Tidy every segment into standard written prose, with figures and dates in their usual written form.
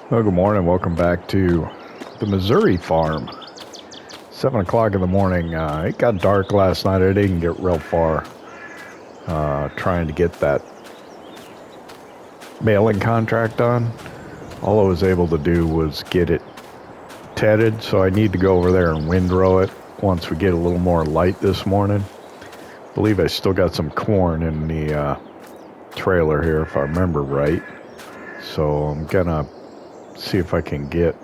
Well, good morning. Welcome back to the Missouri farm. 7 o'clock in the morning. It got dark last night. I didn't get real far trying to get that baling contract done. All I was able to do was get it tedded, so I need to go over there and windrow it once we get a little more light this morning. I believe I still got some corn in the trailer here, if I remember right. So I'm gonna see if I can get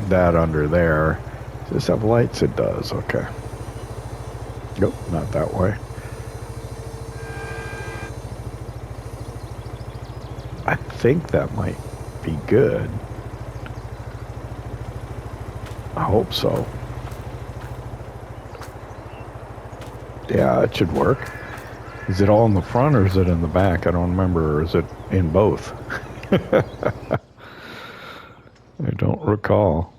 that under there. Does this have lights? It does. Okay. Nope, not that way. I think that might be good. I hope so. Yeah, it should work. Is it all in the front or is it in the back? I don't remember. Or is it in both? I don't recall.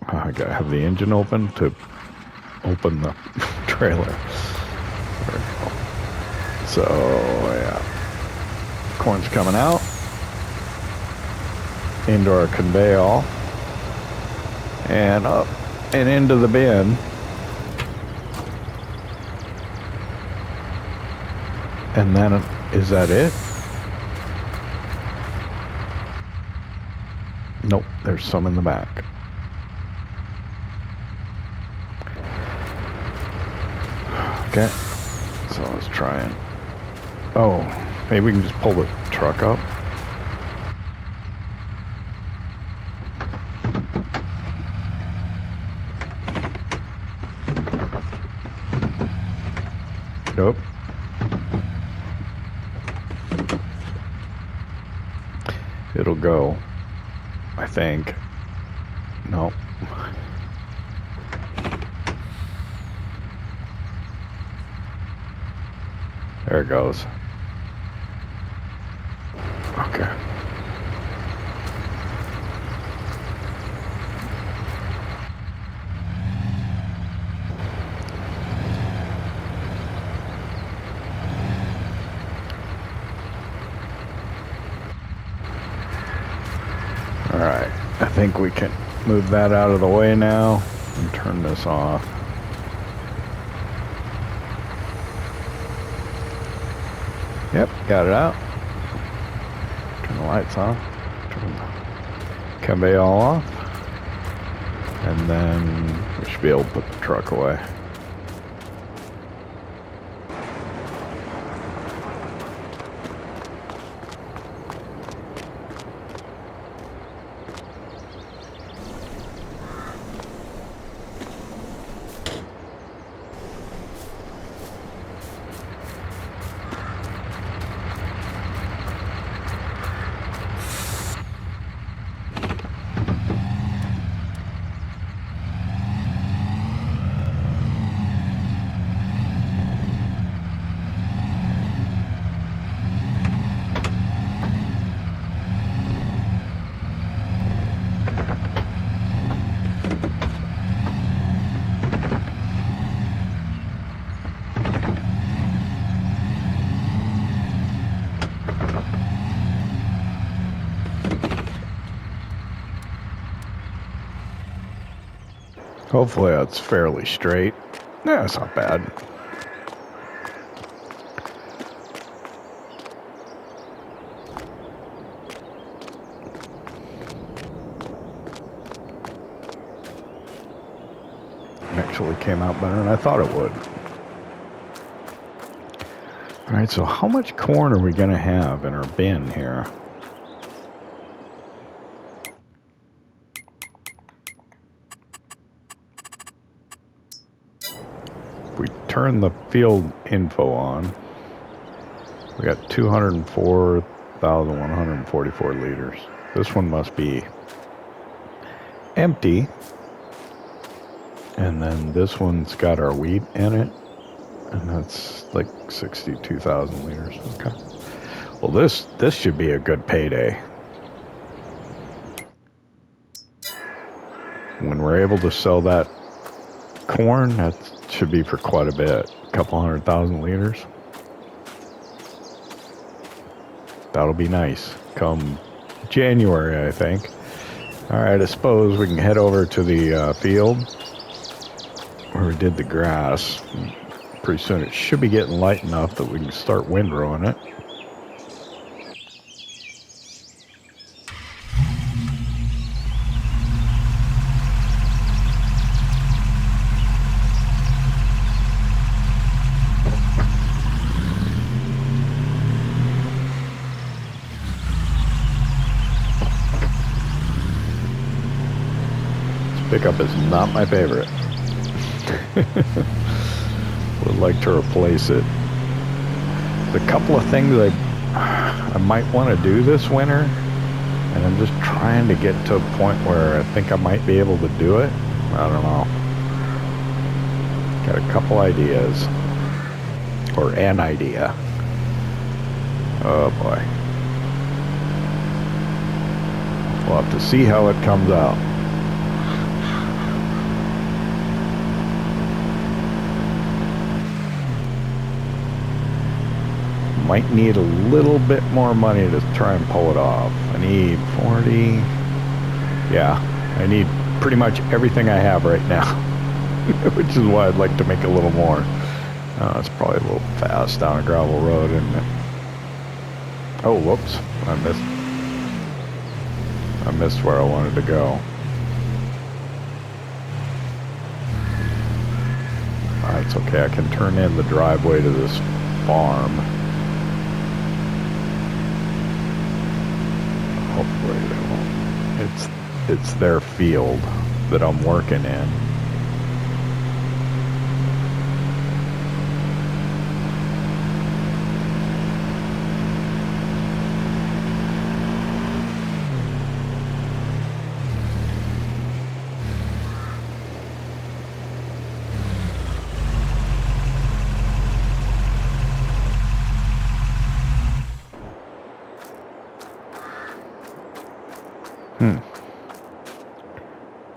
I gotta have the engine open to open the trailer. There we go. So, yeah. Corn's coming out into our conveyor and up and into the bin. And then, is that it? Nope, there's some in the back. Okay, so let's try and... Oh, maybe we can just pull the truck up. Nope. It'll go, I think. Nope. There it goes. Okay. Alright, I think we can move that out of the way now and turn this off. Yep, got it out. Turn the lights off. Turn the conveyor off. And then we should be able to put the truck away. Hopefully that's fairly straight. Yeah, it's not bad. Actually came out better than I thought it would. Alright, so how much corn are we going to have in our bin here? Turn the field info on. We got 204,144 liters. This one must be empty. And then this one's got our wheat in it. And that's like 62,000 liters. Okay. Well, this should be a good payday. when we're able to sell that corn, that should be for quite a bit. A couple 100,000 liters. That'll be nice. Come January, I think. Alright, I suppose we can head over to the field where we did the grass. Pretty soon it should be getting light enough that we can start windrowing it. Pickup is not my favorite. Would like to replace it. The couple of things I might want to do this winter, and I'm just trying to get to a point where I think I might be able to do it. I don't know. Got a couple ideas. Or an idea. Oh boy. We'll have to see how it comes out. Might need a little bit more money to try and pull it off. I need 40. Yeah, I need pretty much everything I have right now. Which is why I'd like to make a little more. It's probably a little fast down a gravel road, isn't it? Oh, whoops. I missed where I wanted to go. It's okay. I can turn in the driveway to this farm. Hopefully they won't. It's their field that I'm working in.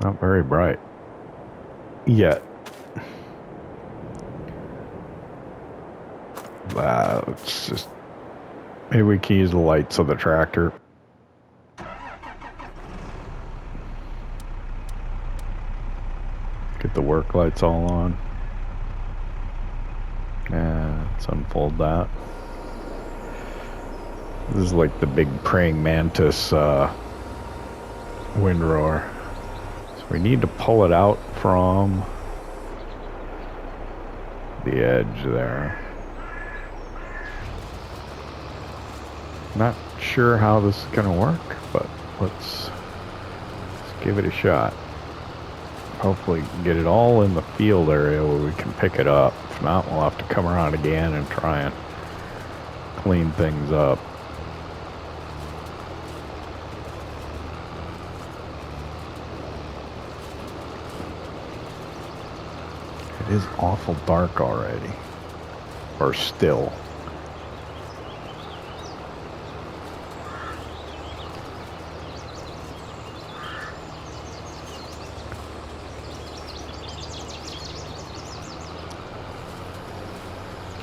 Not very bright yet. It's just, maybe we can use the lights of the tractor. Get the work lights all on. Let's unfold that. This is like the big praying mantis windrower. So we need to pull it out from the edge there. Not sure how this is going to work, but let's give it a shot. Hopefully get it all in the field area where we can pick it up. If not, we'll have to come around again and try and clean things up. It is awful dark already. Or still.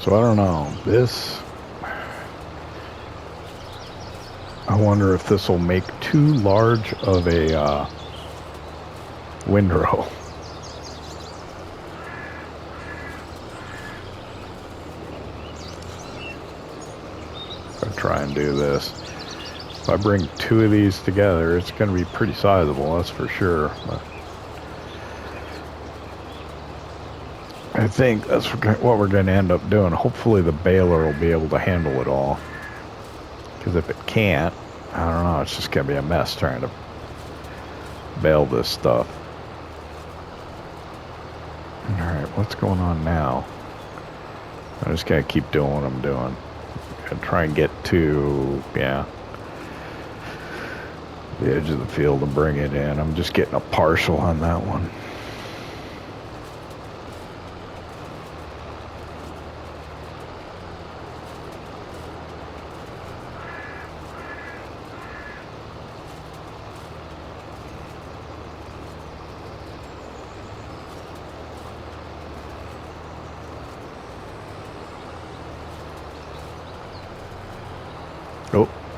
So I don't know. This, I wonder if this will make too large of a windrow. I'll try and do this. If I bring two of these together, it's going to be pretty sizable, that's for sure. But I think that's what we're going to end up doing. Hopefully the baler will be able to handle it all. Because if it can't, I don't know, it's just going to be a mess trying to bale this stuff. Alright, what's going on now? I'm just going to keep doing what I'm doing. And try and get to, the edge of the field and bring it in. I'm just getting a partial on that one.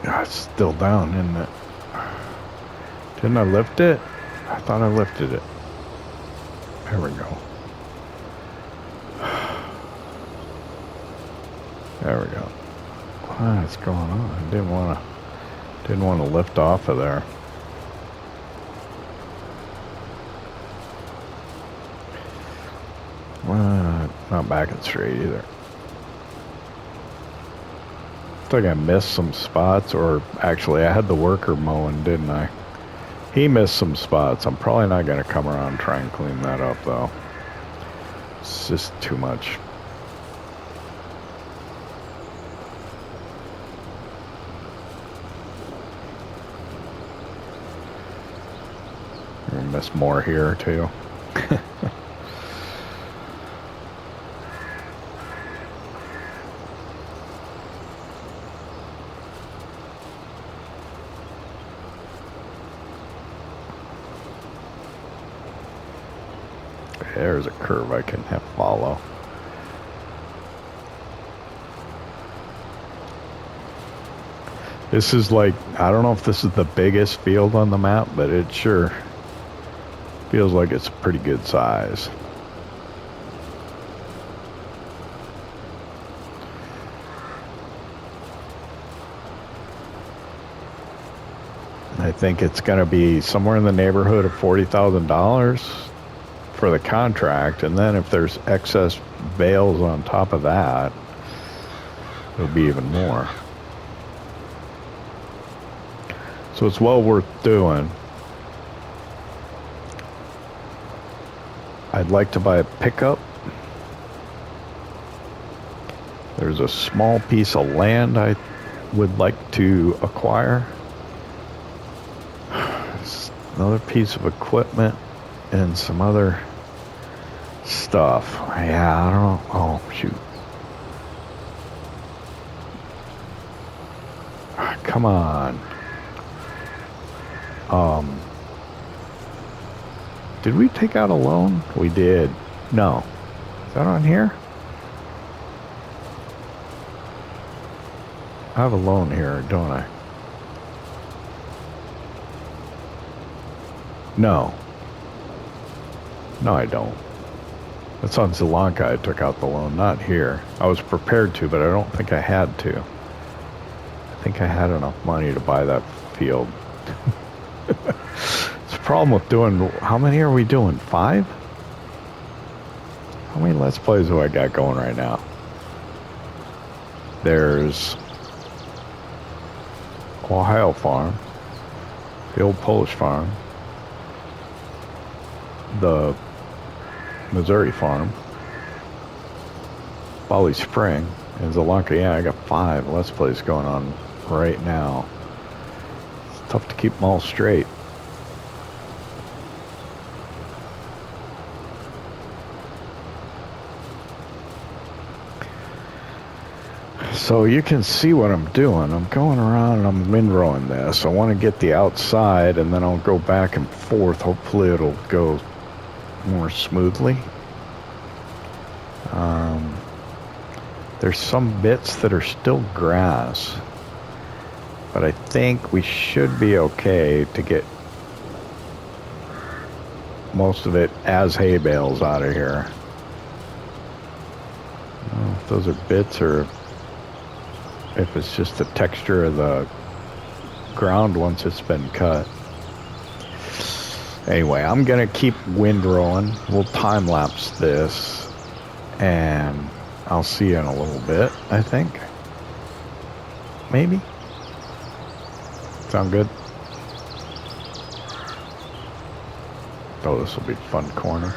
God, it's still down, isn't it? Didn't I lift it? I thought I lifted it. There we go. There we go. What's going on? I didn't want to lift off of there. Not backing straight either. I think I missed some spots, or actually I had the worker mowing, didn't I? He missed some spots. I'm probably not going to come around and try and clean that up, though. It's just too much. I miss more here, too. There's a curve I can follow. This is like, I don't know if this is the biggest field on the map, but it sure feels like it's a pretty good size. I think it's going to be somewhere in the neighborhood of $40,000 for the contract, and then if there's excess bales on top of that, it'll be even more. So it's well worth doing. I'd like to buy a pickup. There's a small piece of land I would like to acquire. Another piece of equipment and some other stuff. Yeah, I don't know. Oh, shoot. Come on. Did we take out a loan? We did. No. Is that on here? I have a loan here, don't I? No. No, I don't. That's on Sri Lanka I took out the loan, not here. I was prepared to, but I don't think I had to. I think I had enough money to buy that field. It's a problem with doing... How many are we doing? 5? How many Let's Plays do I got going right now? There's... Ohio Farm. The old Polish farm. The Missouri farm, Valley Spring, and Sri Lanka. Yeah, I got 5 Let's Plays going on right now. It's tough to keep them all straight. So you can see what I'm doing. I'm going around and I'm windrowing this. I want to get the outside, and then I'll go back and forth. Hopefully it'll go more smoothly. There's some bits that are still grass, but I think we should be okay to get most of it as hay bales out of here. I don't know if those are bits or if it's just the texture of the ground once it's been cut. Anyway, I'm gonna keep windrowing. We'll time lapse this, and I'll see you in a little bit, I think. Maybe. Sound good? Oh, this will be a fun corner.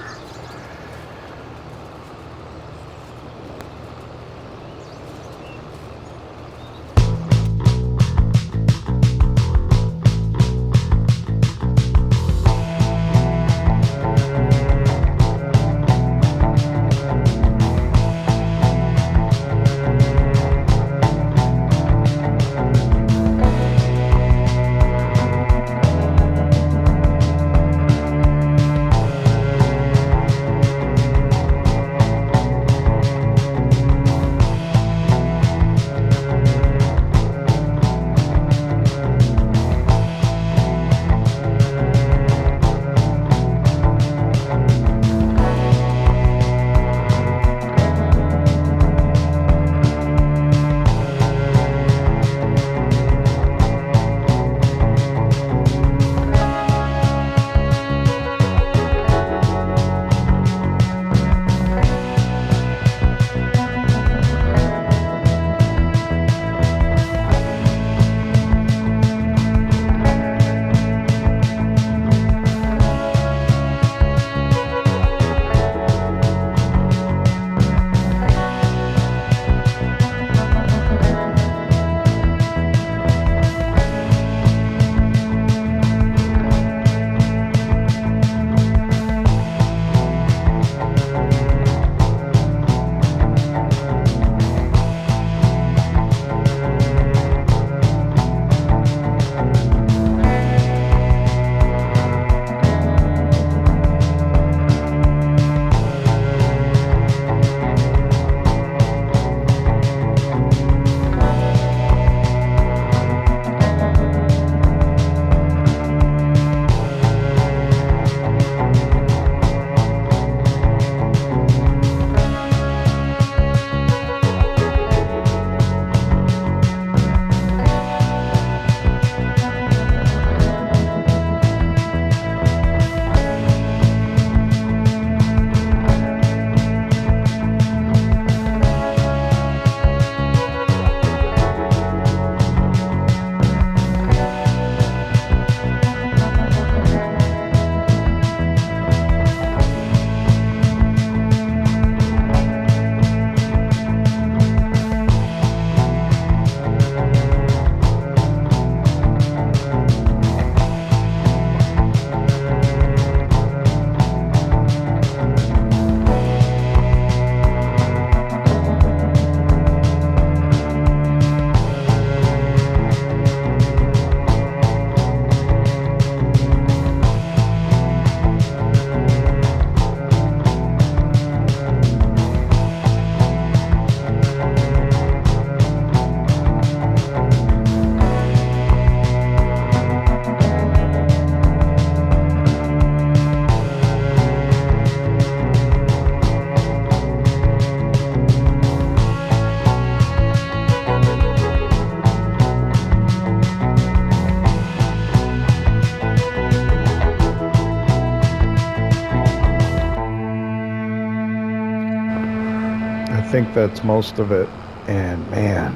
think that's most of it. And man,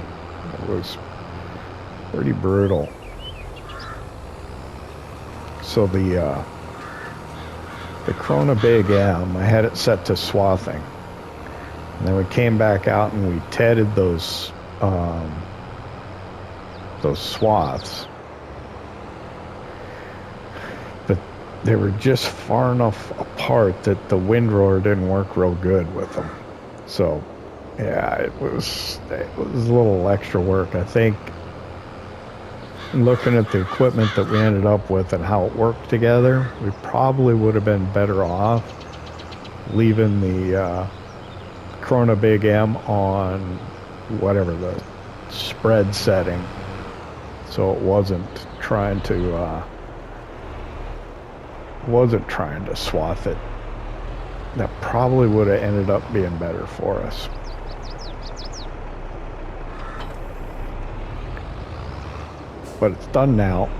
it was pretty brutal. So the Corona Big M, I had it set to swathing. And then we came back out and we tedded those swaths. But they were just far enough apart that the windrower didn't work real good with them. So yeah, it was a little extra work. I think looking at the equipment that we ended up with and how it worked together, we probably would have been better off leaving the Corona Big M on whatever the spread setting, so it wasn't trying to swath it. That probably would have ended up being better for us. But it's done now.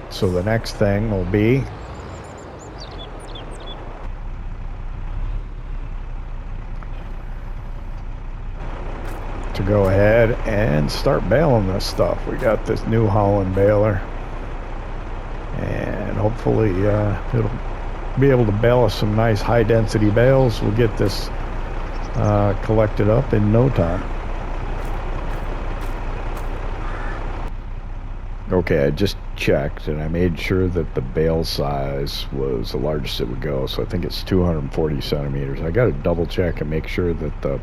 So the next thing will be to go ahead and start baling this stuff. We got this new Holland baler, and hopefully it'll be able to bale us some nice high density bales. We'll get this collected up in no time. Okay, I just checked and I made sure that the bale size was the largest it would go, so I think it's 240 centimeters. I got to double check and make sure that the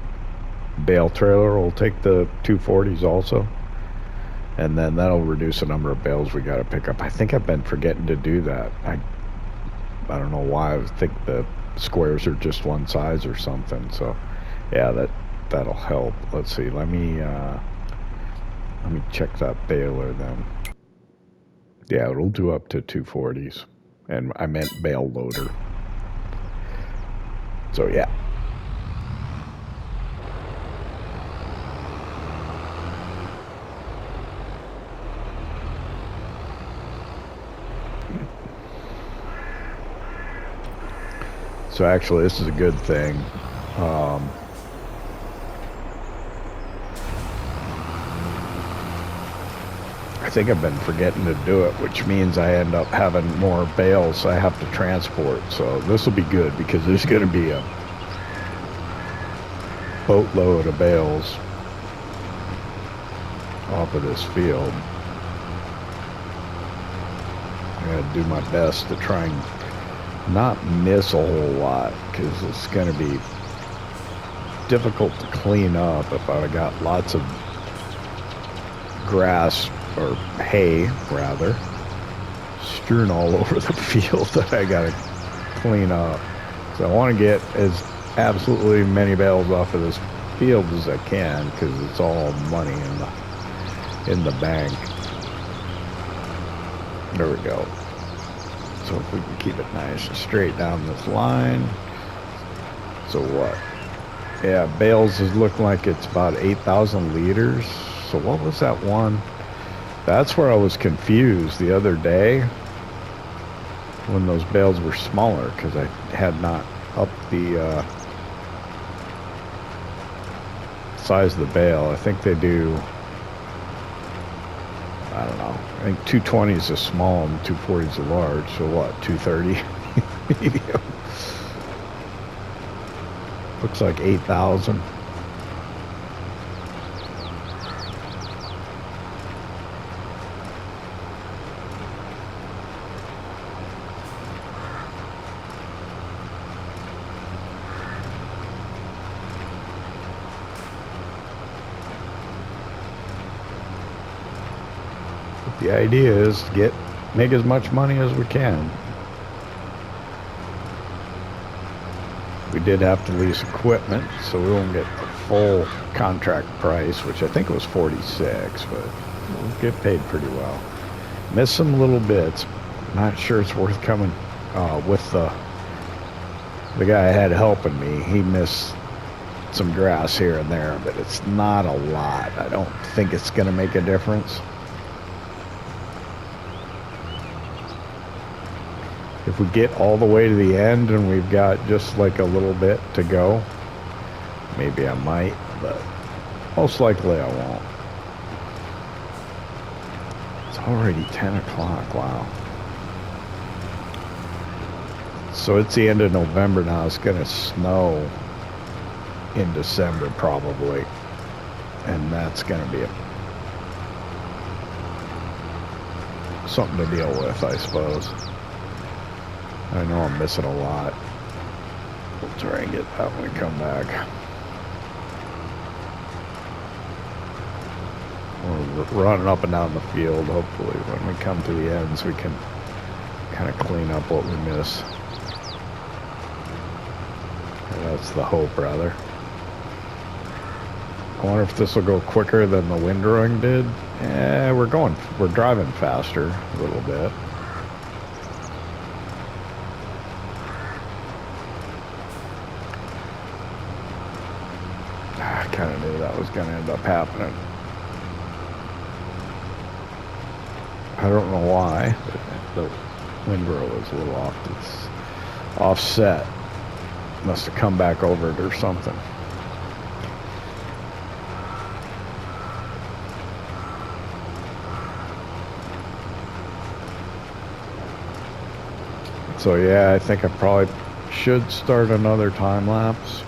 bale trailer will take the 240s also, and then that'll reduce the number of bales we got to pick up. I think I've been forgetting to do that. I don't know why. I think the squares are just one size or something, so yeah, that'll help. Let's see, let me check that baler then. Yeah, it'll do up to 240s. And I meant bale loader. So yeah. So actually this is a good thing. I think I've been forgetting to do it, which means I end up having more bales I have to transport. So this will be good because there's going to be a boatload of bales off of this field. I got to do my best to try and not miss a whole lot, because it's going to be difficult to clean up if I've got lots of grass, or hay rather, strewn all over the field that I gotta clean up. So I want to get as absolutely many bales off of this field as I can, because it's all money in the bank. There we go. So if we can keep it nice and straight down this line. So what? Yeah, bales is looking like it's about 8,000 liters. So what was that one? That's where I was confused the other day when those bales were smaller, because I had not upped the size of the bale. I think they do, I don't know, I think 220 is a small and 240 is a large. So what, 230 medium? Looks like 8,000. The idea is to make as much money as we can. We did have to lease equipment, so we won't get the full contract price, which I think was 46, but we'll get paid pretty well. Missed some little bits. Not sure it's worth coming with the guy I had helping me. He missed some grass here and there, but it's not a lot. I don't think it's going to make a difference. If we get all the way to the end and we've got just like a little bit to go, maybe I might, but most likely I won't. It's already 10 o'clock, wow. So it's the end of November now. It's gonna snow in December probably, and that's gonna be something to deal with, I suppose. I know I'm missing a lot. We'll try and get that when we come back. We're running up and down the field. Hopefully when we come to the ends we can kind of clean up what we miss. That's the hope, rather. I wonder if this will go quicker than the windrowing did. Yeah, we're driving faster a little bit. I kind of knew that was going to end up happening. I don't know why, but the windrow is a little off. It's offset. Must have come back over it or something. So yeah, I think I probably should start another time lapse.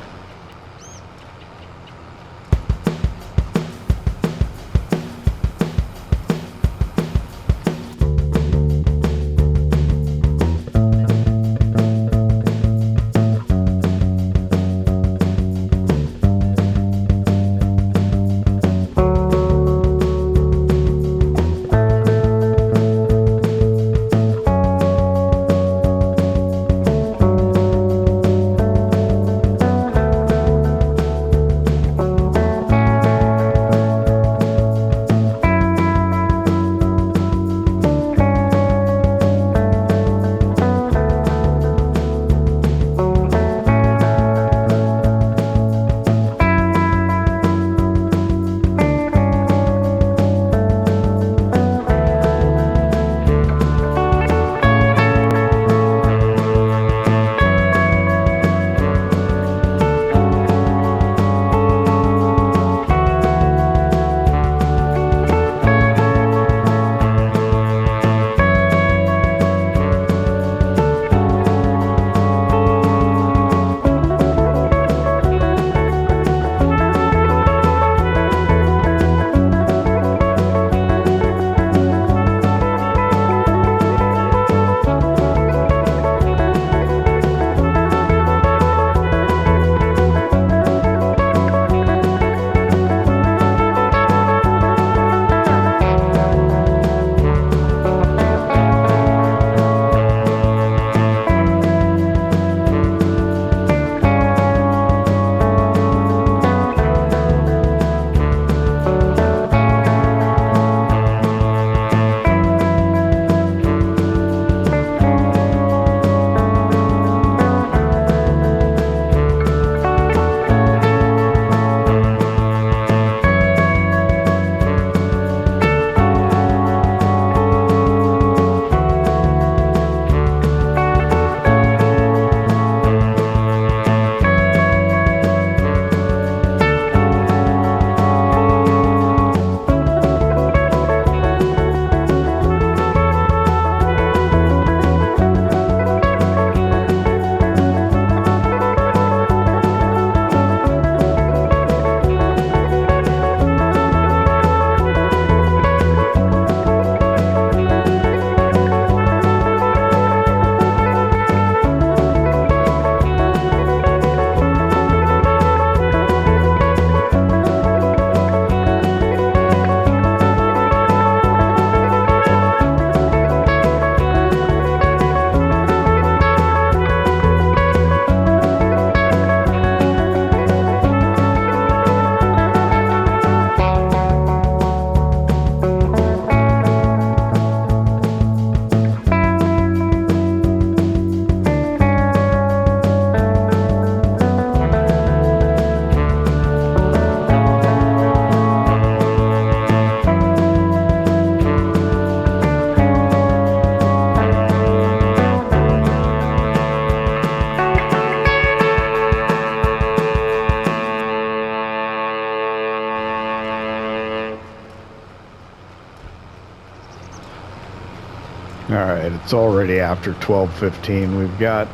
Alright, it's already after 12:15. We've got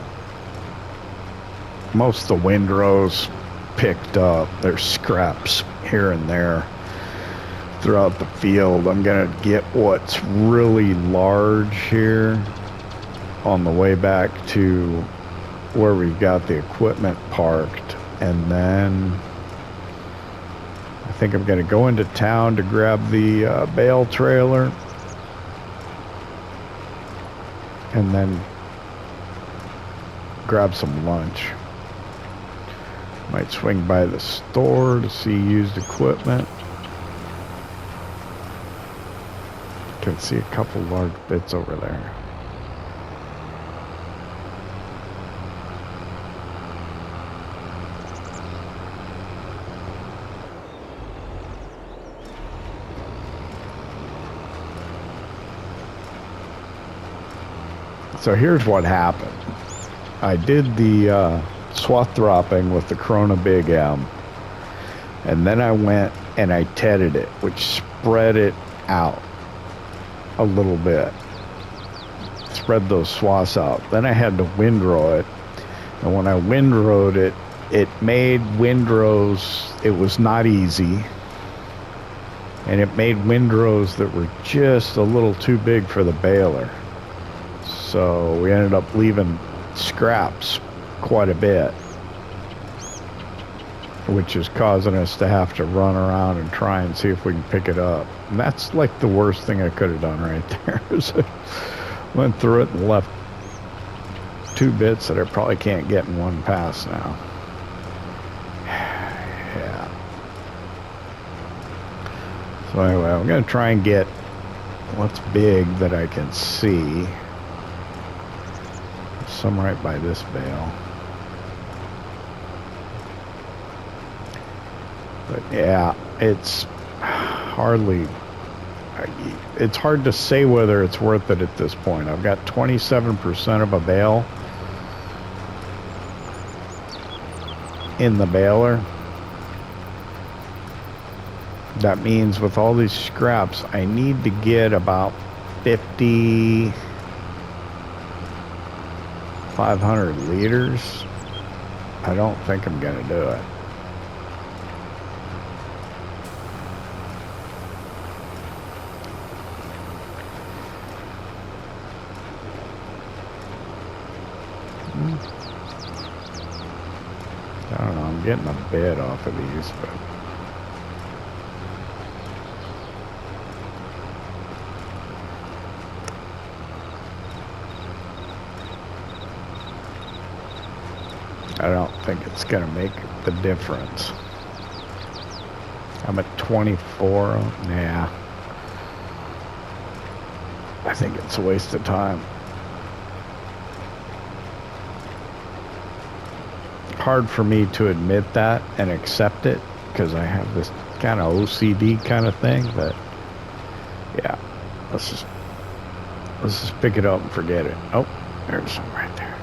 most of the windrows picked up. There's scraps here and there throughout the field. I'm gonna get what's really large here on the way back to where we've got the equipment parked, and then I think I'm gonna go into town to grab the bale trailer, and then grab some lunch. Might swing by the store to see used equipment. Can see a couple large bits over there. So here's what happened. I did the swath dropping with the Corona Big M, and then I went and I tedded it, which spread it out a little bit, spread those swaths out. Then I had to windrow it, and when I windrowed it, it made windrows, it was not easy, and it made windrows that were just a little too big for the baler. So we ended up leaving scraps quite a bit, which is causing us to have to run around and try and see if we can pick it up. And that's like the worst thing I could have done right there. So went through it and left two bits that I probably can't get in one pass now. Yeah. So anyway, I'm going to try and get what's big that I can see. Some right by this bale. But yeah, it's hardly, it's hard to say whether it's worth it at this point. I've got 27% of a bale in the baler. That means with all these scraps, I need to get about 500 liters. I don't think I'm gonna do it. I don't know, I'm getting a bit off of these, but I don't think it's going to make the difference. I'm at 24. Nah. I think it's a waste of time. Hard for me to admit that and accept it because I have this kind of OCD kind of thing, but yeah, let's just pick it up and forget it. Oh, there's some right there.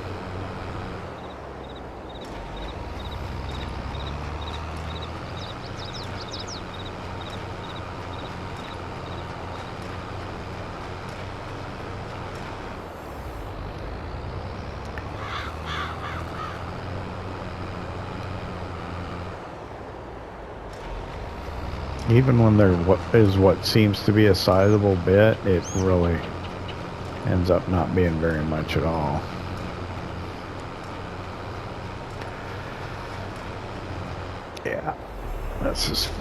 Even when there is what seems to be a sizable bit, it really ends up not being very much at all. Yeah, let's just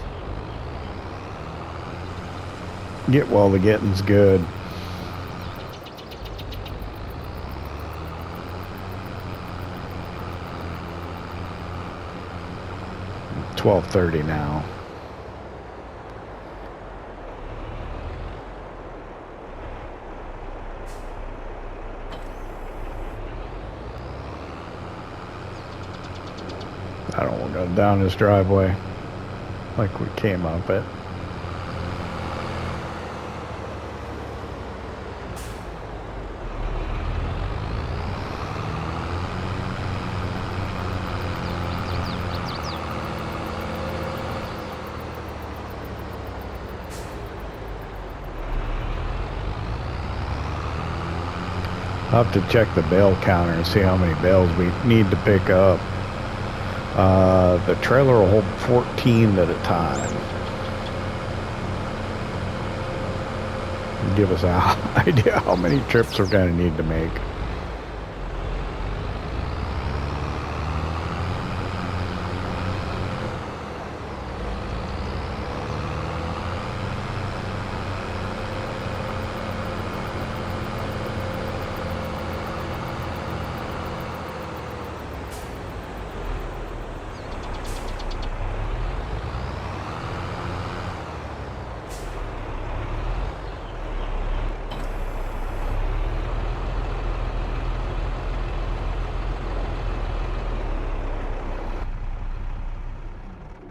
get while the getting's good. $12:30 now. I don't want to go down this driveway like we came up it. I'll have to check the bale counter and see how many bales we need to pick up. The trailer will hold 14 at a time. Give us an idea how many trips we're going to need to make.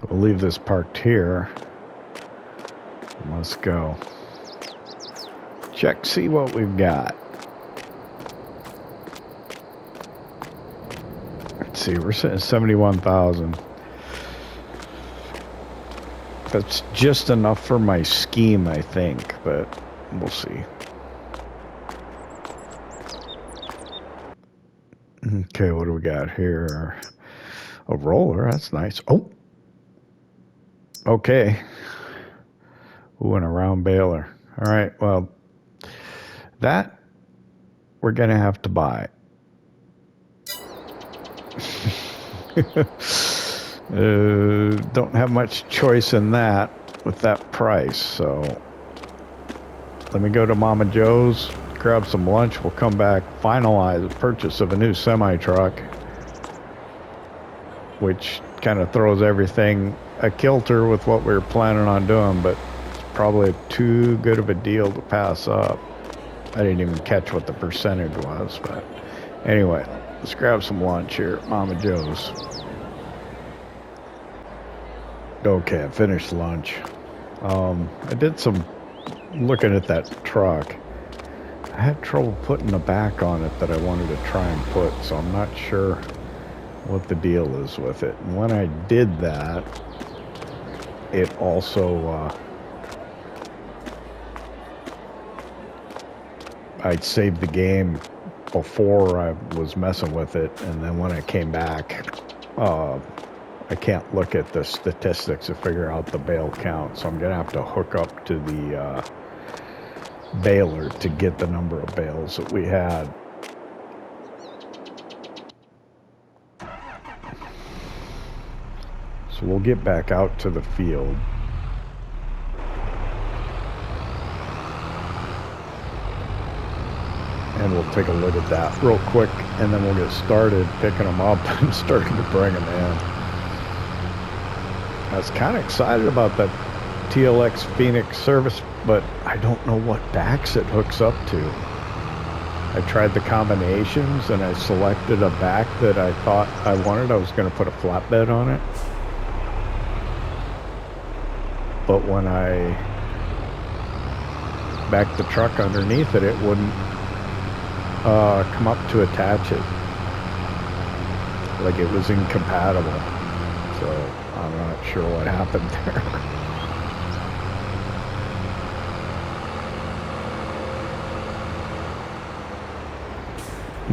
We'll leave this parked here. Let's go. Check, see what we've got. Let's see, we're sitting at 71,000. That's just enough for my scheme, I think, but we'll see. Okay, what do we got here? A roller, that's nice. Oh! Okay. Ooh, and a round baler. All right, well, that we're going to have to buy. Don't have much choice in that with that price, so let me go to Mama Joe's, grab some lunch. We'll come back, finalize the purchase of a new semi-truck, which kind of throws everything a kilter with what we were planning on doing, but it's probably too good of a deal to pass up. I didn't even catch what the percentage was, but anyway, let's grab some lunch here at Mama Joe's. Okay, I finished lunch. I did some looking at that truck. I had trouble putting the back on it that I wanted to try and put, so I'm not sure what the deal is with it. And when I did that, it also I'd saved the game before I was messing with it, and then when I came back, I can't look at the statistics to figure out the bale count, so I'm gonna have to hook up to the baler to get the number of bales that we had. So we'll get back out to the field. And we'll take a look at that real quick, and then we'll get started picking them up and starting to bring them in. I was kind of excited about that TLX Phoenix service, but I don't know what backs it hooks up to. I tried the combinations, and I selected a back that I thought I wanted. I was going to put a flatbed on it. But when I backed the truck underneath it, it wouldn't come up to attach it. Like it was incompatible. So I'm not sure what happened there.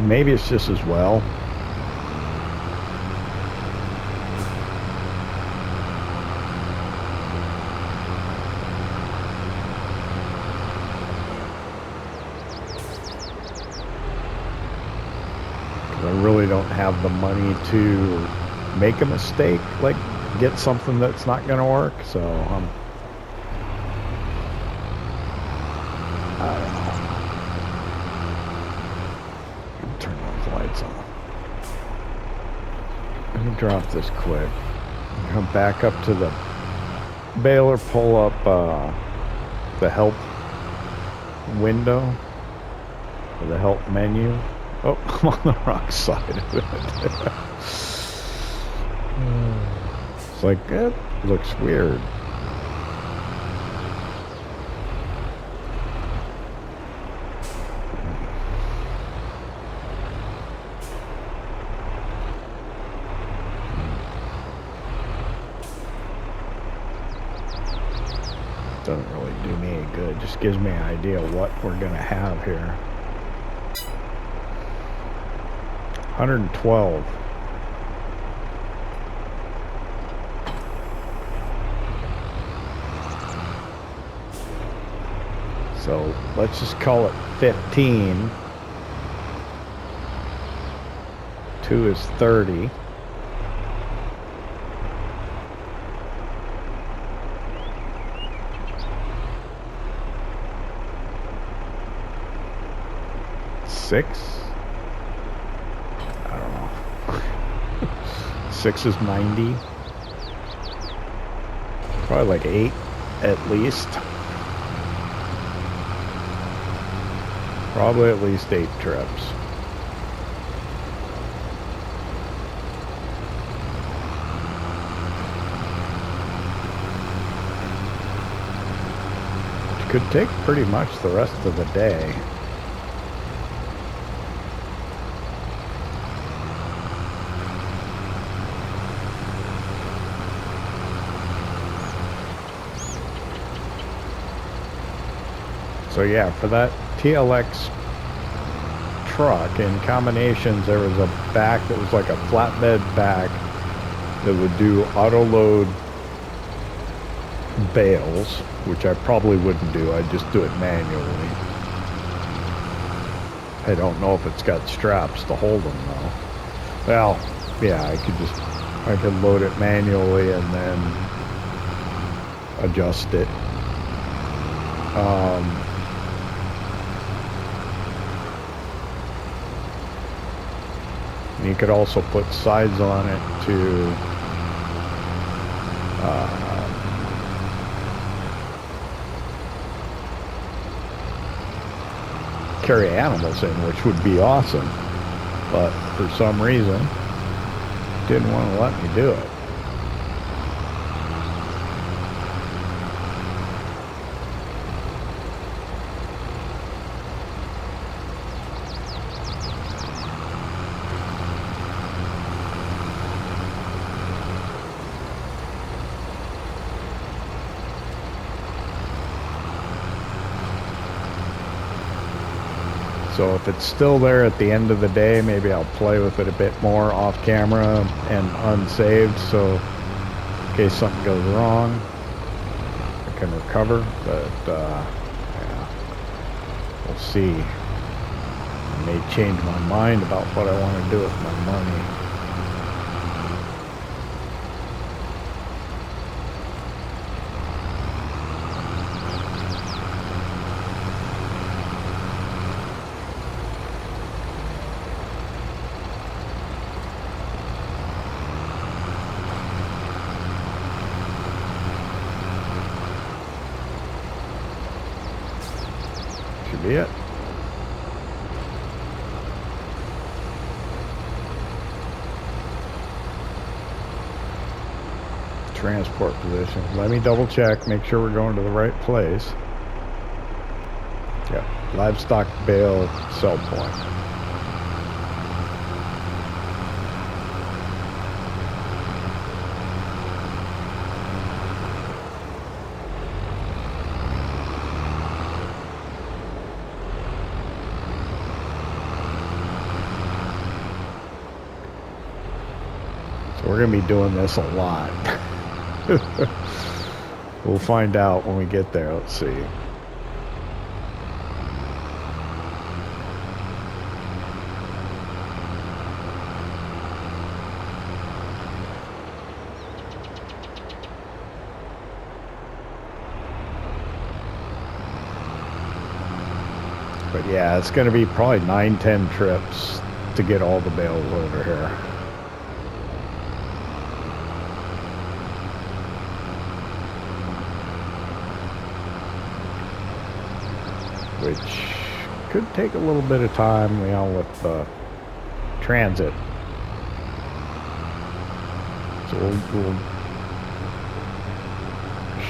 Maybe it's just as well. I really don't have the money to make a mistake, like get something that's not going to work, so I don't know. Turn those lights on. Let me drop this quick. Come back up to the baler, pull up the help window, or the help menu. Oh, I'm on the wrong side of it. It's like, that looks weird. Doesn't really do me any good. Just gives me an idea of what we're going to have here. 112. So let's just call it 15. 2 is 30. Six? I don't know. 6 is 90. Probably like 8 at least. Probably at least 8 trips. Which could take pretty much the rest of the day. So yeah, for that TLX truck in combinations, there was a back that was like a flatbed back that would do auto load bales, which I probably wouldn't do. I'd just do it manually. I don't know if it's got straps to hold them though. Well, yeah, I could load it manually and then adjust it. You could also put sides on it to carry animals in, which would be awesome. But for some reason, didn't want to let me do it. So if it's still there at the end of the day, maybe I'll play with it a bit more off camera and unsaved, so in case something goes wrong, I can recover. But yeah, we'll see. I may change my mind about what I want to do with my money. Be it. Transport position. Let me double check, make sure we're going to the right place. Yeah, livestock bale sell point. We're going to be doing this a lot. We'll find out when we get there. Let's see. But yeah, it's going to be probably 9-10 trips to get all the bales over here. Which could take a little bit of time, you know, with transit. So we'll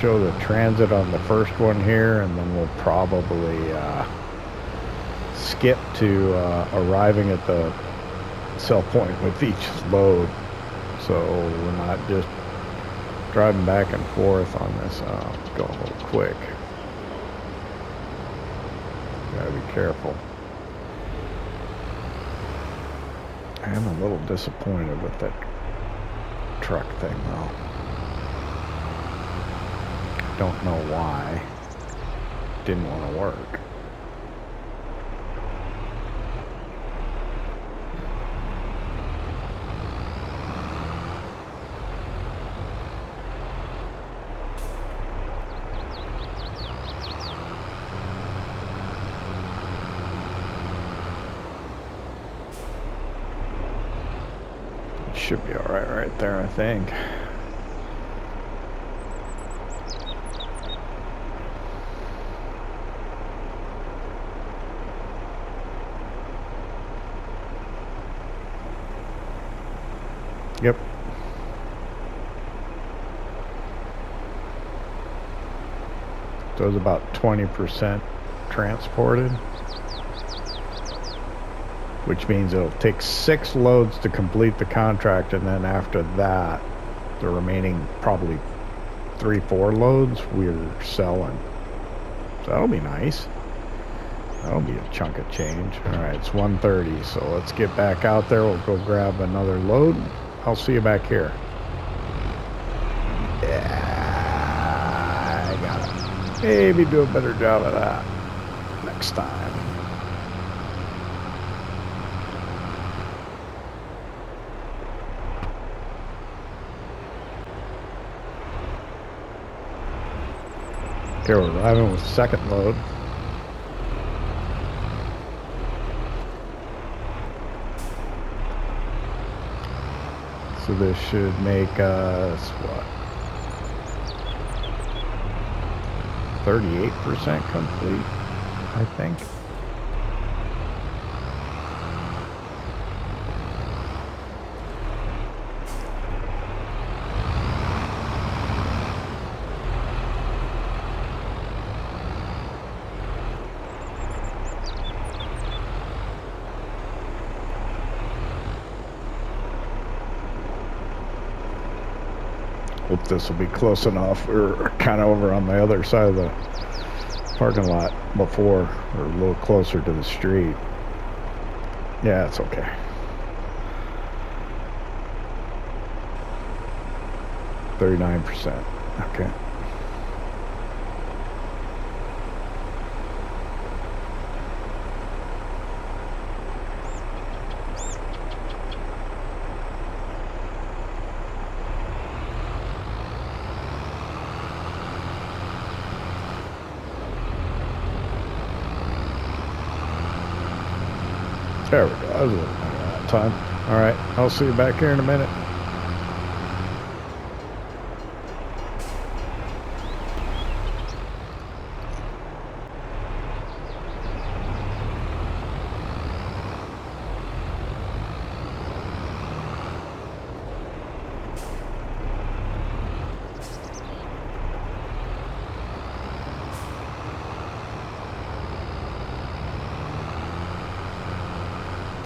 show the transit on the first one here, and then we'll probably skip to arriving at the sell point with each load, so we're not just driving back and forth on this. Go a little quick. Gotta be careful. I am a little disappointed with that truck thing, though. Don't know why. Didn't want to work. Should be all right there, I think. Yep. So it's about 20% transported, which means it'll take 6 loads to complete the contract, and then after that, the remaining probably 3-4 loads we're selling. So that'll be nice. That'll be a chunk of change. All right, it's 1:30, so let's get back out there. We'll go grab another load. I'll see you back here. Yeah, I gotta maybe do a better job of that next time. Okay, we're arriving with the second load. So this should make us, what, 38% complete, I think. Hope this will be close enough. We're kind of over on the other side of the parking lot before, or a little closer to the street. Yeah, it's okay. %. Okay. There we go. That was a little better that time. All right. I'll see you back here in a minute.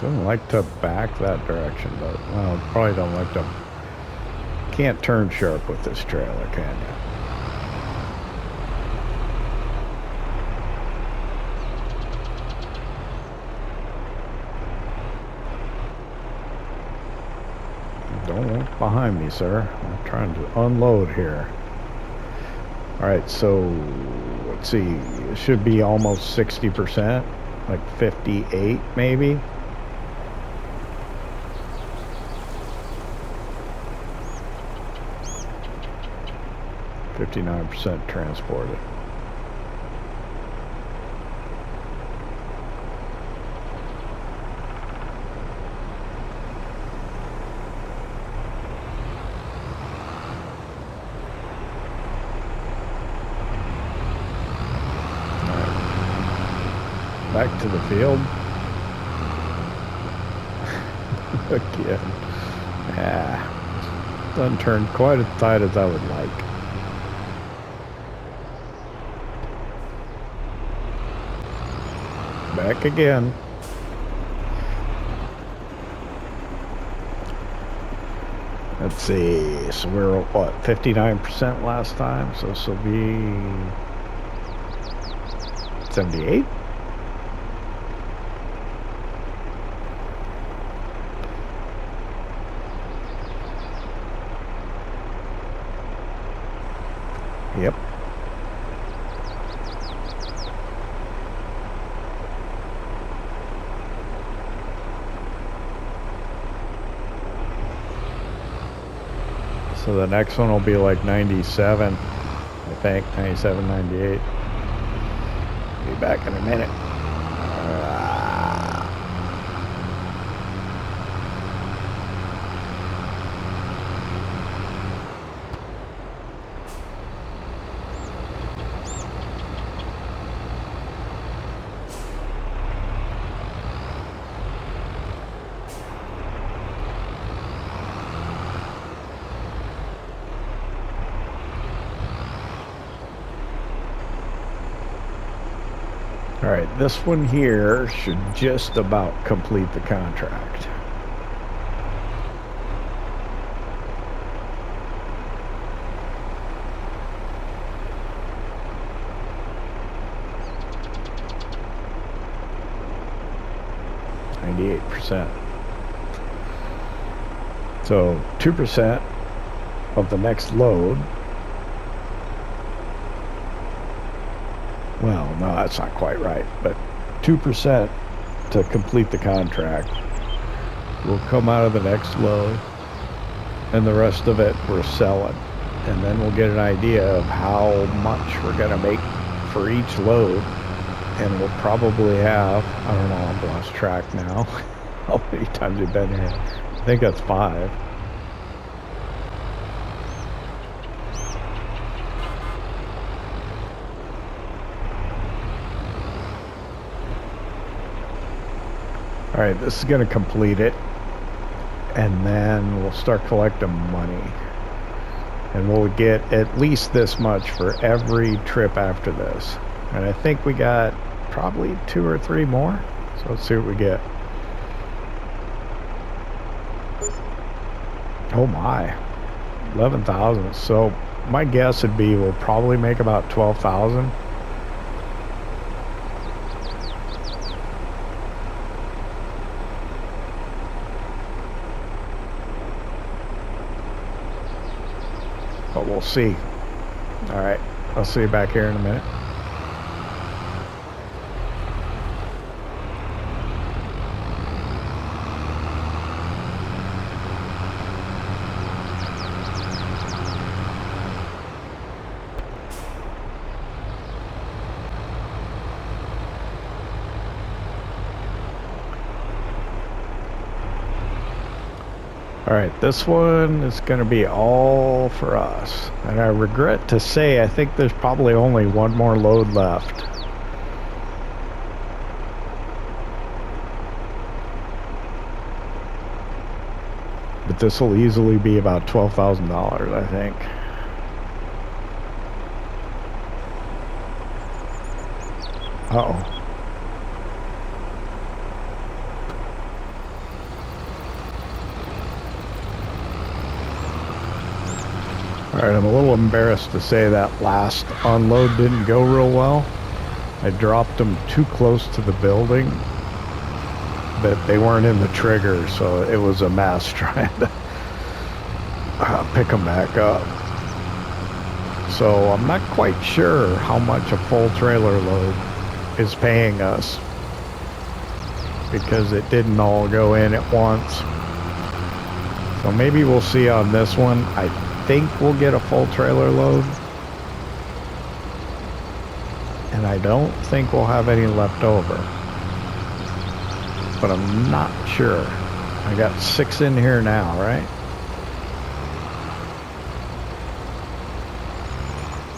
Don't like to back that direction, but well, probably don't like to. Can't turn sharp with this trailer, can you? Don't look behind me, sir. I'm trying to unload here. All right, so let's see. It should be almost 60%, like 58 maybe. 59% transported. Back to the field. Again. Yeah. Doesn't turn quite as tight as I would like. Back again. Let's see. So we're what, 59% last time? So this will be 78. So the next one will be like 97, I think, 97, 98. Be back in a minute. All right, this one here should just about complete the contract. %. So 2% of the next load. Well, no, that's not quite right, but 2% to complete the contract will come out of the next load, and the rest of it we're selling. And then we'll get an idea of how much we're going to make for each load, and we'll probably have, I don't know, I've lost track now. How many times we've been here? I think that's 5. All right, this is going to complete it, and then we'll start collecting money. And we'll get at least this much for every trip after this. And I think we got probably 2 or 3 more. So let's see what we get. Oh my, 11,000. So my guess would be we'll probably make about 12,000. But we'll see. All right, I'll see you back here in a minute. All right, this one is going to be all for us. And I regret to say, I think there's probably only one more load left. But this will easily be about $12,000, I think. Uh-oh. Alright, I'm a little embarrassed to say that last unload didn't go real well. I dropped them too close to the building, but they weren't in the trigger, so it was a mess trying to pick them back up. So I'm not quite sure how much a full trailer load is paying us, because it didn't all go in at once. So maybe we'll see on this one. I think we'll get a full trailer load, and I don't think we'll have any left over, but I'm not sure. I got 6 in here now, right?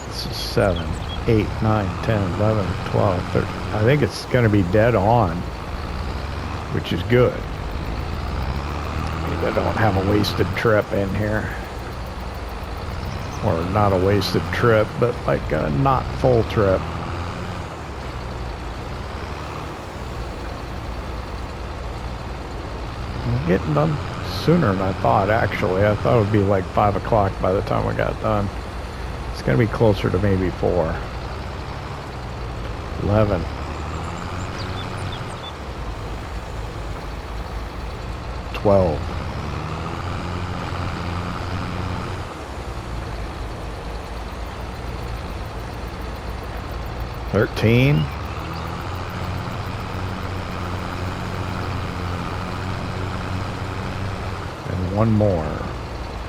This is 7, 8, 9, 10, 11, 12, 13. I think it's going to be dead on, which is good. I don't have a wasted trip in here. Or not a wasted trip, but like a not full trip. I'm getting done sooner than I thought, actually. I thought it would be like 5 o'clock by the time we got done. It's going to be closer to maybe 4. 11. $12. 13. And one more.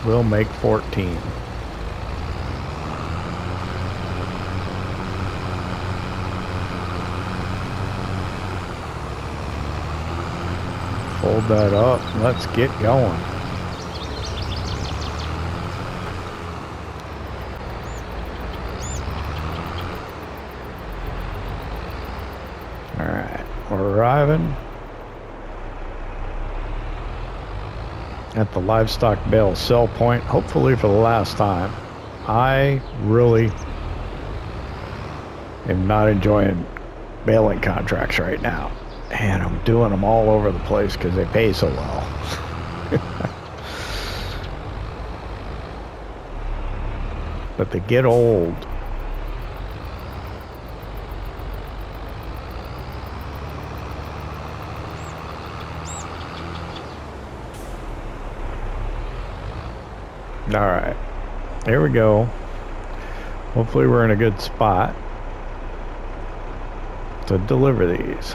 We'll make 14. Fold that up. Let's get going. All right, we're arriving at the livestock bale sell point, hopefully for the last time. I really am not enjoying baling contracts right now. And I'm doing them all over the place because they pay so well. But they get old. All right, here we go. Hopefully we're in a good spot to deliver these.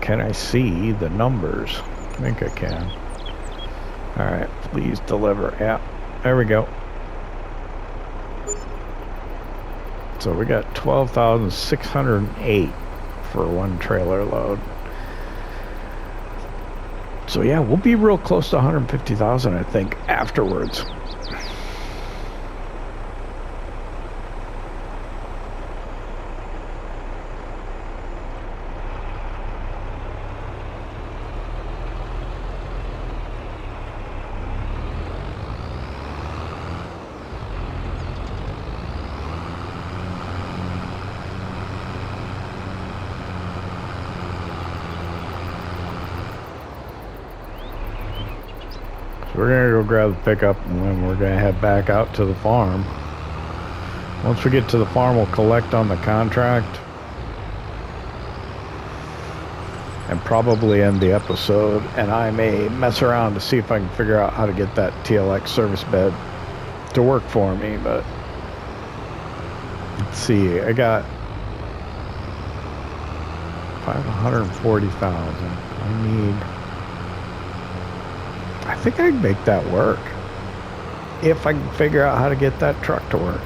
Can I see the numbers? I think I can. All right, please deliver. Yeah, there we go. So we got 12,608 for one trailer load. So yeah, we'll be real close to 150,000, I think, afterwards. We're gonna go grab the pickup and then we're gonna head back out to the farm. Once we get to the farm, we'll collect on the contract and probably end the episode. And I may mess around to see if I can figure out how to get that TLX service bed to work for me. But let's see, I got 540,000. I need. I think I can make that work if I can figure out how to get that truck to work.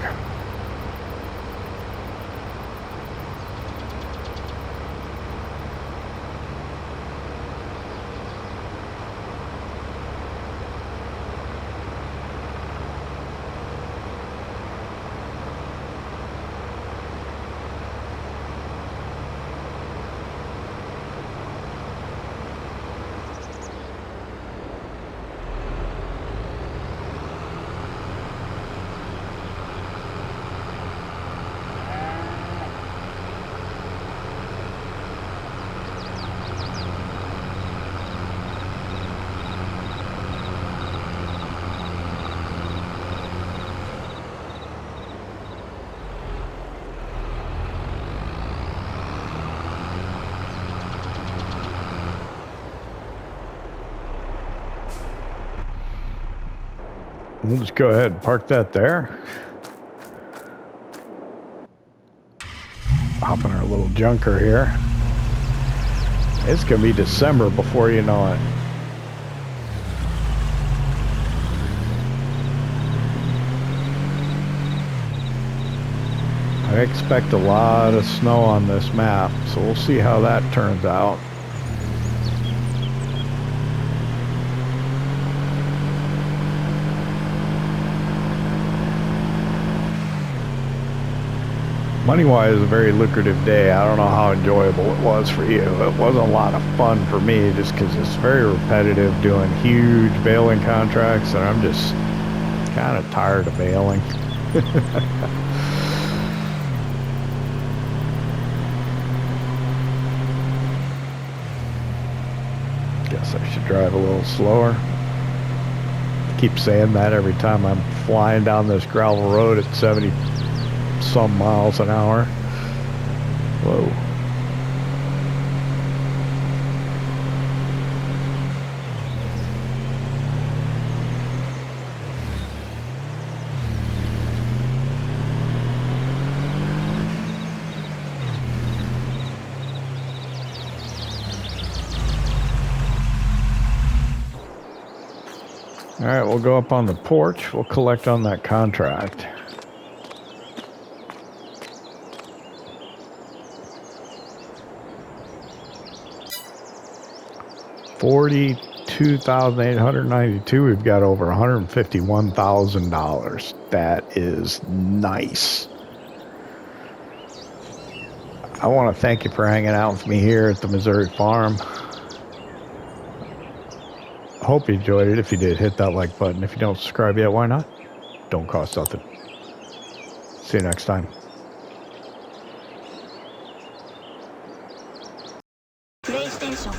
We'll just go ahead and park that there. Hop in our little junker here. It's gonna be December before you know it. I expect a lot of snow on this map, so we'll see how that turns out. Money-wise, a very lucrative day. I don't know how enjoyable it was for you. It wasn't a lot of fun for me just because it's very repetitive doing huge baling contracts, and I'm just kind of tired of baling. Guess I should drive a little slower. I keep saying that every time I'm flying down this gravel road at 70 some miles an hour. Whoa. right, we'll go up on the porch. We'll collect on that contract. $42,892. We've got over $151,000. That is nice. I want to thank you for hanging out with me here at the Missouri farm. I hope you enjoyed it. If you did, hit that like button. If you don't subscribe yet, why not? Don't cost nothing. See you next time. PlayStation